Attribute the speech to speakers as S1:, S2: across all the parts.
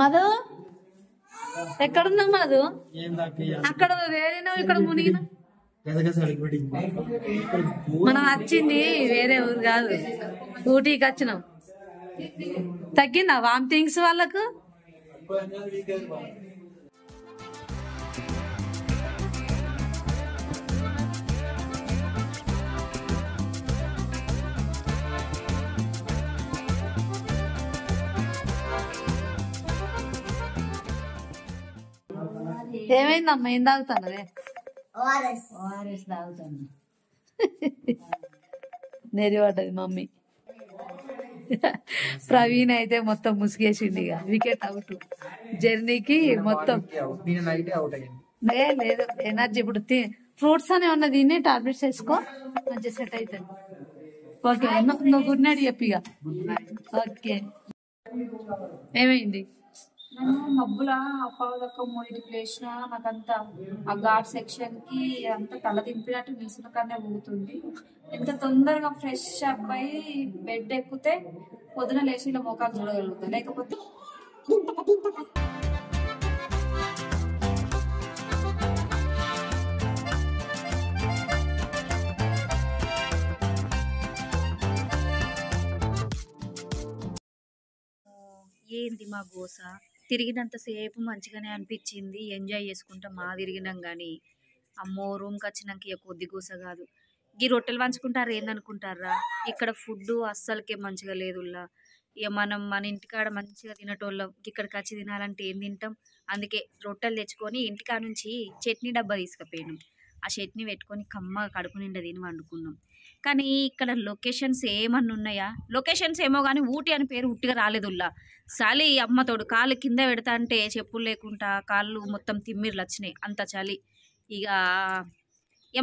S1: మధు ఎక్కడున్నావు మధు? అక్కడ వేరేనా ఇక్కడ మునిగిన? మనం వచ్చింది వేరే ఊరు కాదు, ఊటీకి వచ్చినాం. తగ్గిందా వామిటింగ్స్ వాళ్ళకు? ఏమైందమ్మా? ఏం తాగుతానవే? ఓఆర్ఎస్ తాగుతాను. నెరిపడ్డది మమ్మీ. ప్రవీణ్ అయితే మొత్తం ముసిగేసింది, ఇక వికెట్ అవుట్. జర్నీకి మొత్తం లేదు ఎనర్జీ. ఇప్పుడు ఫ్రూట్స్ అనే ఉన్న దీన్ని టాబ్లెట్స్ వేసుకో, మంచిగా సెట్ అవుతుంది. ఓకే, నువ్వు గుడ్ నైట్ చెప్పి ఇక. ఓకే, ఏమైంది?
S2: నేను మబ్బుల అప్పాదక్క మూడింటికి లేచిన, నాకంతా ఆ ఘాట్ సెక్షన్ కి అంతా తల దింపినట్టు నిల్చున్న కన్నా ఊగుతుంది. ఎంత తొందరగా ఫ్రెష్ అప్ అయి బెడ్ ఎక్కితే పొద్దున లేచి ఇలా మోకాలు చూడగలుగుతా, లేకపోతే
S3: ఏంది మా గోస. తిరిగినంతసేపు మంచిగానే అనిపించింది, ఎంజాయ్ చేసుకుంటాం మా తిరిగినాం. కానీ అమ్మో రూమ్కి వచ్చినాక ఇక కొద్ది గోస కాదు. ఈ రొట్టెలు పంచుకుంటారు ఏందనుకుంటారా? ఇక్కడ ఫుడ్ అస్సలకే మంచిగా లేదుల్లా. ఇక మనం మన ఇంటికాడ మంచిగా తినటోళ్ళం, ఇక్కడికి వచ్చి తినాలంటే ఏం తింటాం? అందుకే రొట్టెలు తెచ్చుకొని ఇంటికాడ నుంచి చట్నీ డబ్బా తీసుకుపోయాను. ఆ చట్నీ పెట్టుకొని కమ్మ కడుపు నిండా తిని వండుకున్నాం. కానీ ఇక్కడ లొకేషన్స్ ఏమన్నా ఉన్నాయా? లొకేషన్స్ ఏమో కానీ ఊటీ అని పేరు ఉట్టిగా రాలేదుల్లా. చలి అమ్మతోడు కాళ్ళు కింద పెడతా అంటే చెప్పులు లేకుండా కాళ్ళు మొత్తం తిమ్మిర్లు వచ్చినాయి, అంత చలి. ఇక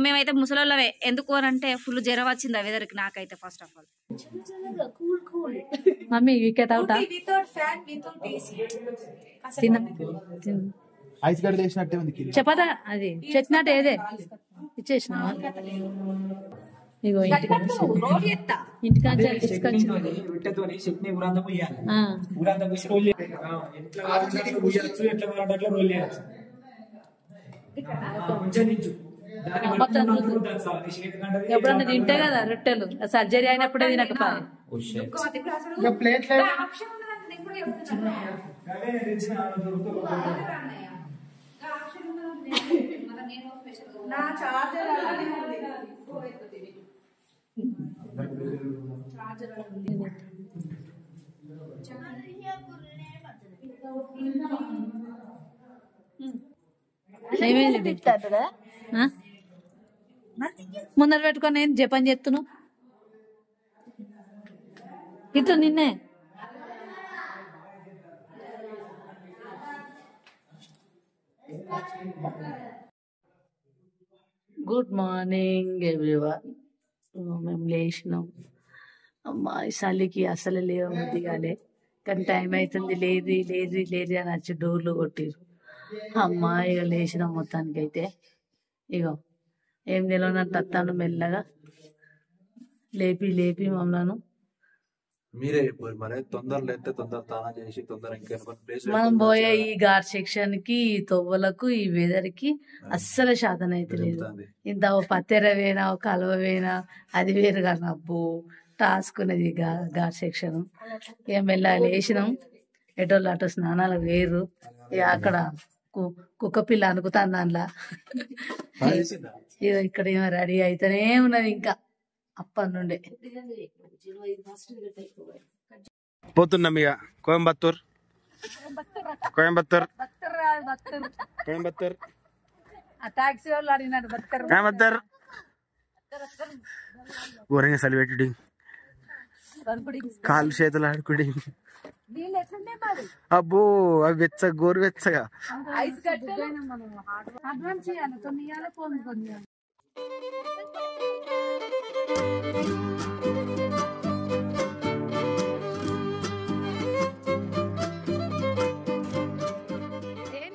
S3: మేమైతే ముసలోళ్ళమే. ఎందుకు అని అంటే ఫుల్ జ్వరం వచ్చింది ఆ వెదర్కి. నాకైతే first of all
S1: mummy wicket out చెప్పదా? అది చెప్పినట్టు ఏదే ఇచ్చేసిన ఇగో ఇంటికా తీసుకొచ్చి ఎప్పుడన్నా తింటే కదా రొట్టెలు, సర్జరీ అయినప్పుడే తినకపోయి. ముందర పెట్టుకొని నేను జపం చేస్తున్నావు ఇట్లా నిన్నే. Good morning everyone. మేము లేచినాం. అమ్మా చలికి అసలు లేవద్ది కాలే, కానీ టైం అవుతుంది లేది లేది లేది అని వచ్చి డోర్లు కొట్టిరు. అమ్మా ఇక లేచినాం మొత్తానికి. అయితే ఇగో ఏం తెలియనట్టు వస్తాను మెల్లగా లేపి లేపి మమ్మల్ని. మనం పోయే ఈ ఘాట్ సెక్షన్ కి, ఈ తొవ్వలకు, ఈ వెదర్ కి అస్సలు శాతం అయితే లేదు. ఇంత పత్తెర వేనా కలవ వేనా అది వేరు కదా. అబ్బో టాస్క్ ఉన్నది ఘాట్ సెక్షన్. ఏం మెల్లగా లేచినాం. ఎటోళ్ళు అటు స్నానాలకు వేరు. ఇక అక్కడ కుక్క పిల్ల అనుకుతాను దానిలా. ఇక్కడ ఏమో రెడీ అయితేనే ఉన్నది ఇంకా అప్పటి నుండే.
S4: పోతున్నాం ఇక కోయంబత్తూర్. కోయంబత్తూర్ కోయంబత్తూర్
S1: టాక్సీ వాళ్ళు అడిగినారు
S4: కోయంబత్తూర్. ఘోరంగా చలి పెట్టుడి, కాళ్ళు చేతులు ఆడుకుడి. అబ్బో అవి వెచ్చ గోరు వెచ్చగా.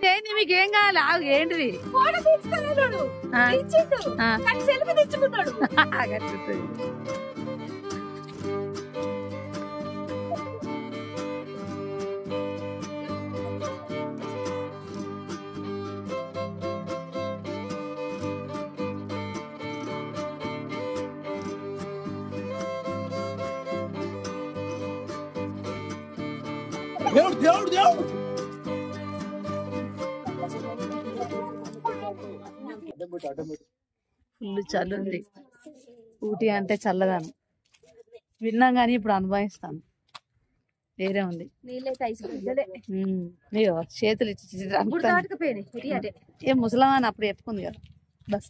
S1: ఏంటి మీకేం కావాలి? ఏంటిది? ఫుల్ చలి ఉంది. ఊటీ అంటే చల్లదాను విన్నాం కానీ ఇప్పుడు అనుభవిస్తాను. వేరే ఉంది. అయ్యో చేతులు ఇచ్చి ఏ ముసలమాని అప్పుడు చెప్పుకుంది కదా బస్.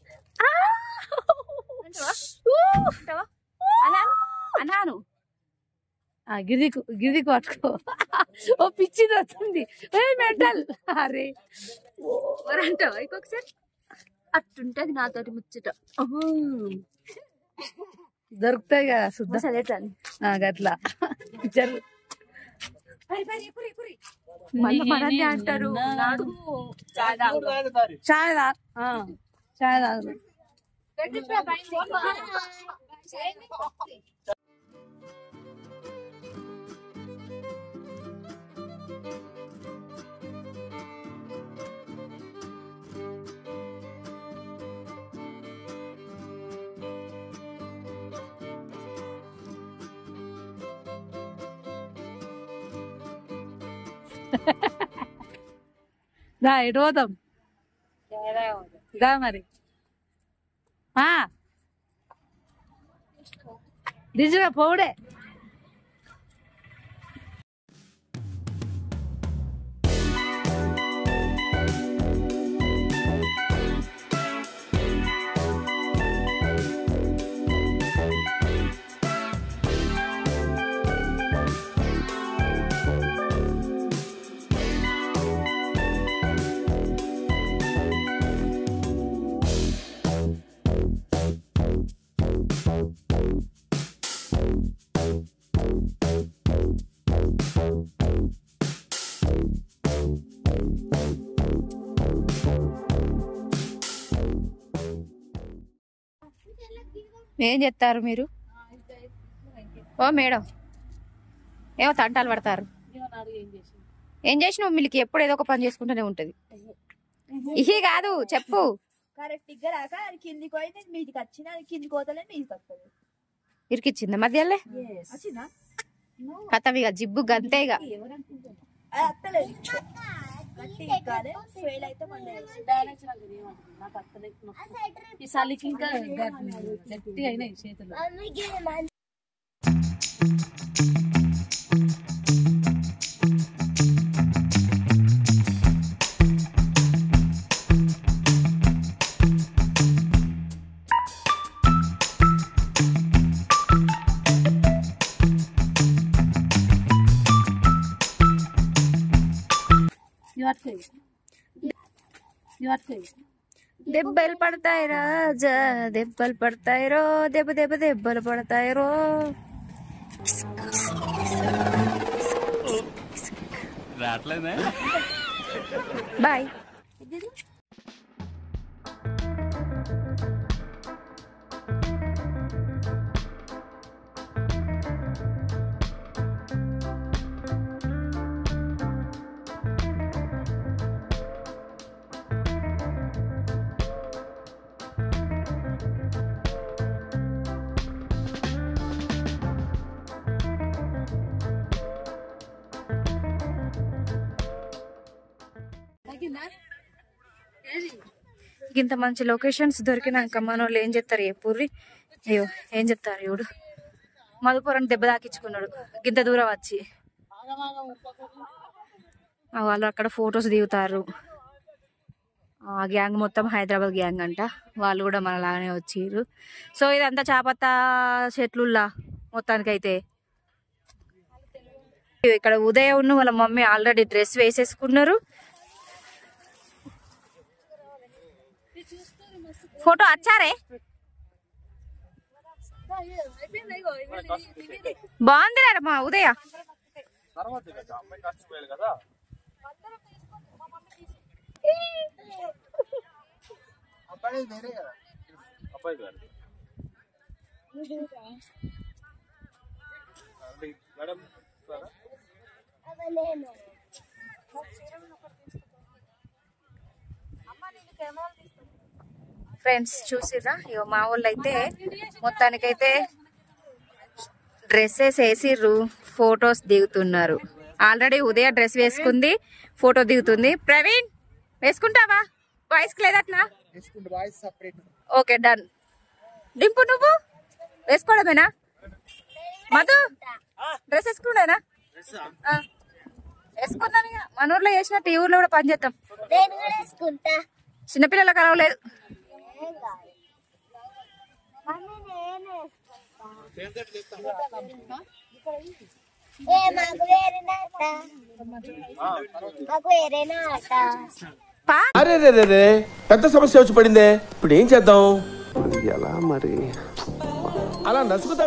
S2: అన్నాను
S1: గిరిది పట్టుకో. ఓ పిచ్చి వస్తుంది మెంటల్. అరే
S2: అంటావా ఇంకొకసారి అట్టుంటది నాతోటి ముచ్చట.
S1: దొరుకుతాయి కదా శుద్ధ గట్లా జరు
S2: అంటారు.
S1: చాయ్ తాగు. దా ఎటు పోతాం దా మరి నిజంగా పోవుడే.
S3: ఏం చెప్తారు మీరు? ఓ మేడం ఏమో తంటాలు పడతారు. ఏం చేసినావు? మిల్కి ఎప్పుడు ఏదో ఒక పని చేసుకుంటూనే ఉంటది. ఇహి కాదు చెప్పు.
S5: కరెక్ట్ రాక కిందికి పోయింది, మీదికి వచ్చిన కిందికి పోతలే మీదికి వస్తుంది.
S3: ఇరికిచ్చిందా మధ్యలో? కథ ఇక జిబ్బు గంతే. ఇక
S1: ఈ చలికి ఇంకా గట్టిగా అయినాయి చేతులు.
S3: దెబ్బలు పడతాయి రాజా, దెబ్బలు పడతాయి రో, దెబ్బలు పడతాయి రో. బాయ్. ఇంత మంచి లొకేషన్స్ దొరికినాక మనోళ్ళు ఏం చెప్తారు ఎప్పుర్రి? అయ్యో ఏం చెప్తారు ఇవుడు మధుపురం దెబ్బ తాకించుకున్నాడు ఇంత దూరం వచ్చి. వాళ్ళు అక్కడ ఫొటోస్ దిగుతారు. ఆ గ్యాంగ్ మొత్తం హైదరాబాద్ గ్యాంగ్ అంట. వాళ్ళు కూడా మనలాగానే వచ్చిర్రు. సో ఇదంతా చాపత్తా చెట్లుల్లా మొత్తానికైతే. ఇక్కడ ఉదయం వాళ్ళ మమ్మీ ఆల్రెడీ డ్రెస్ వేసేసుకున్నారు. ఫోటో వచ్చారే బాగుంది మా ఉదయ. ఫ్రెండ్స్ చూసిర్రా? ఇగో మా వాళ్ళు అయితే మొత్తానికైతే డ్రెస్సెస్ వేసిర్రు, ఫొటోస్ దిగుతున్నారు.
S2: ఆల్రెడీ ఉదయ డ్రెస్ వేసుకుంది, ఫోటో దిగుతుంది. ప్రవీణ్ వేసుకుంటావా? బాయ్స్ కి లేదట్నా? Okay done. డింపు నువ్వు వేసుకోవడమేనా? మధు డ్రెస్ వేసుకున్నానా? వేసుకున్నాను. ఇక మన ఊర్లో చేసినట్టు ఈ ఊర్లో కూడా పని చేద్దాం. చిన్నపిల్లలకు అలవలేదు.
S6: అరే పెద్ద సమస్య వచ్చి పడిందే, ఇప్పుడు ఏం చేద్దాం? ఎలా మరి అలా నసుకుతా.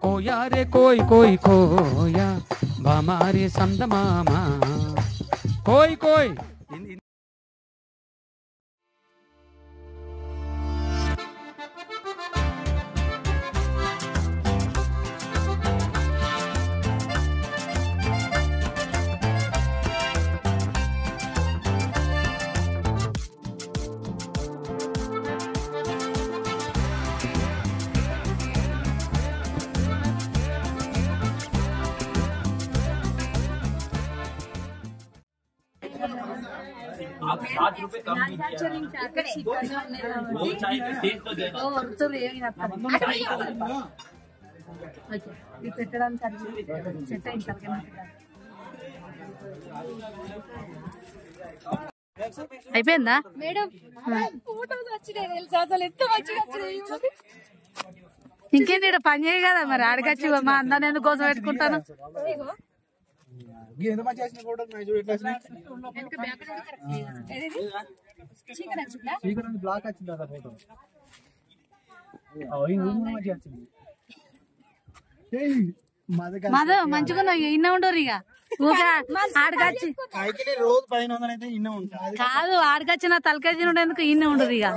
S7: कोया रे कोई कोई कोया बामारे संद मामा कोई कोई
S1: అయిపోయిందా
S2: మేడం? ఫోటోస్ వచ్చినాయి తెలుసా? అసలు ఎంత మంచిగా వచ్చినాయి.
S1: ఇంకేంటి పని చేయ కదా మరి ఆడికొచ్చి మా అందరిని ఎందుకు కోసం పెట్టుకుంటాను. మాధవ్ మంచిగా ఇన్న ఉండరు ఇక ఆడికొచ్చి కాదు ఆడికొచ్చి నా తలకాయ ఉండేందుకు ఇన్న ఉండరు ఇక.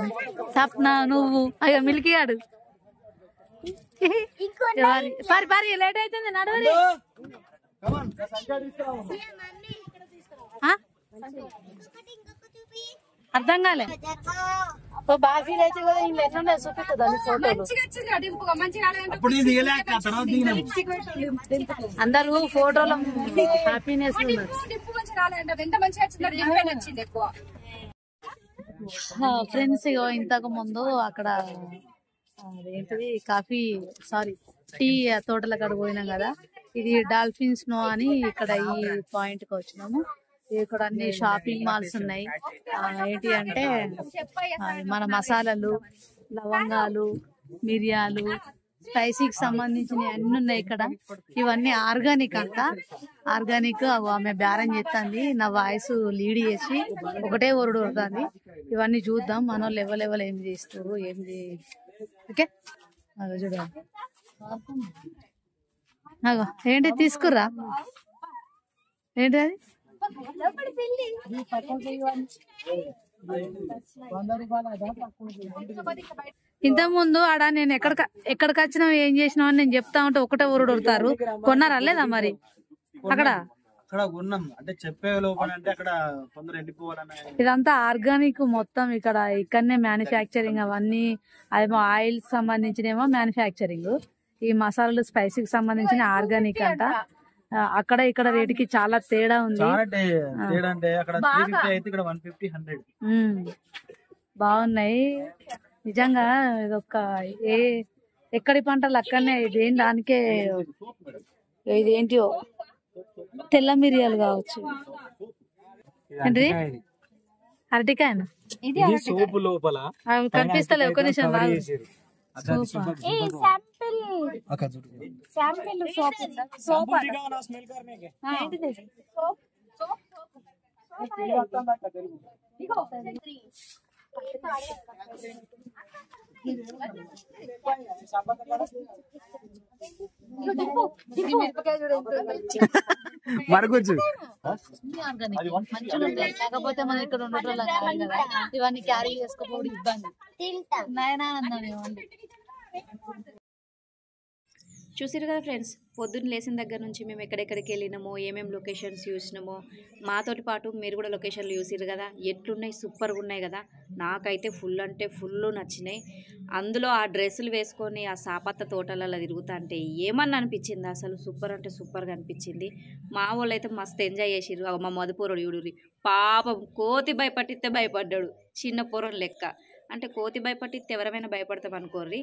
S1: సప్న నువ్వు అయ్యో మిల్కిగాడు పరి పరి లేట్ అవుతుంది నడవరి. అర్థం కాలే బాగా ఫీల్ అయితే కదా ఇంట్లో ఎట్లుండే చూపిస్తుంది ఫోటోలు. అందరూ ఫోటోలో హ్యాపీనెస్ ఫ్రెండ్స్ ఇగో ఇంతకు ముందు అక్కడ అదేంటిది కాఫీ సారీ టీ తోటల కాడ పోయినాం కదా. ఇది డాల్ఫిన్స్ నో అని ఇక్కడ ఈ పాయింట్ కి వచ్చినాము. ఇక్కడ అన్ని షాపింగ్ మాల్స్ ఉన్నాయి. ఏంటి అంటే మన మసాలాలు, లవంగాలు, మిరియాలు, స్పైసీకి సంబంధించినవి అన్ని ఉన్నాయి ఇక్కడ. ఇవన్నీ ఆర్గానిక్ అంట. ఆర్గానిక్ ఆమె బేరం చేస్తుంది. నా వాయిస్ లీడ్ చేసి ఒకటే వరుడు వస్తుంది. ఇవన్నీ చూద్దాం మన వాళ్ళు ఎవరు ఏం చేస్తారు ఏంది. ఓకే అదో చూడాలి. అగో ఏంటి తీసుకురా, ఏంటి అది ఇంత ముందు ఆడ నేను ఎక్కడికి వచ్చినావు ఏం చేసినావు అని నేను చెప్తా ఉంటే ఒకటే ఊరుడు ఉడతారు. కొన్నారా లేదా మరి అక్కడ?
S8: అంటే చెప్పే లోపల అంటే అక్కడ తొందర ఎండిపోవాలనే.
S1: ఇదంతా ఆర్గానిక్ మొత్తం ఇక్కడనే మ్యానుఫ్యాక్చరింగ్ అవన్నీ. అదేమో ఆయిల్ సంబంధించినేమో మ్యానుఫ్యాక్చరింగ్, ఈ మసాలాలు స్పైసీకి సంబంధించిన ఆర్గానిక్ అంట. అక్కడ ఇక్కడ రేటుకి చాలా తేడా ఉంది. బాగున్నాయి నిజంగా. ఇదొక్క ఎక్కడి పంటలు అక్కడనే. ఇదేం దానికే ఇదేంటి తెల్ల మిరియాలు కావచ్చు. ఏంటిది అరటికాయన? కనిపిస్తలేవు ఒక నిమిషం.
S4: మరకొచ్చు
S1: కాకపోతే మన ఇక్కడ ఉండటం కదా, ఇవన్నీ క్యారీ చేసుకోకపోవడం ఇబ్బంది. నాయనా అన్నాను.
S3: చూసారు కదా ఫ్రెండ్స్, పొద్దున్న లేచిన దగ్గర నుంచి మేము ఎక్కడెక్కడికి వెళ్ళినామో, ఏమేమి లొకేషన్స్ చూసినామో, మాతోటి పాటు మీరు కూడా లొకేషన్లు చూసిరు కదా. ఎట్లున్నాయి, సూపర్గా ఉన్నాయి కదా. నాకైతే ఫుల్ అంటే ఫుల్ నచ్చినాయి. అందులో ఆ డ్రెస్సులు వేసుకొని ఆ సాపత్త తోటలలో తిరుగుతా అంటే ఏమన్నా అనిపించింది అసలు. సూపర్ అంటే సూపర్గా అనిపించింది. మా వాళ్ళు అయితే మస్తు ఎంజాయ్ చేసిర్రు. మా మధుపూరుడు చూడురి పాపం కోతి భయపట్టిస్తే భయపడ్డాడు, చిన్న పొరం లెక్క. అంటే కోతి భయపట్టిస్తే ఎవరైనా భయపడతాం అనుకోర్రి.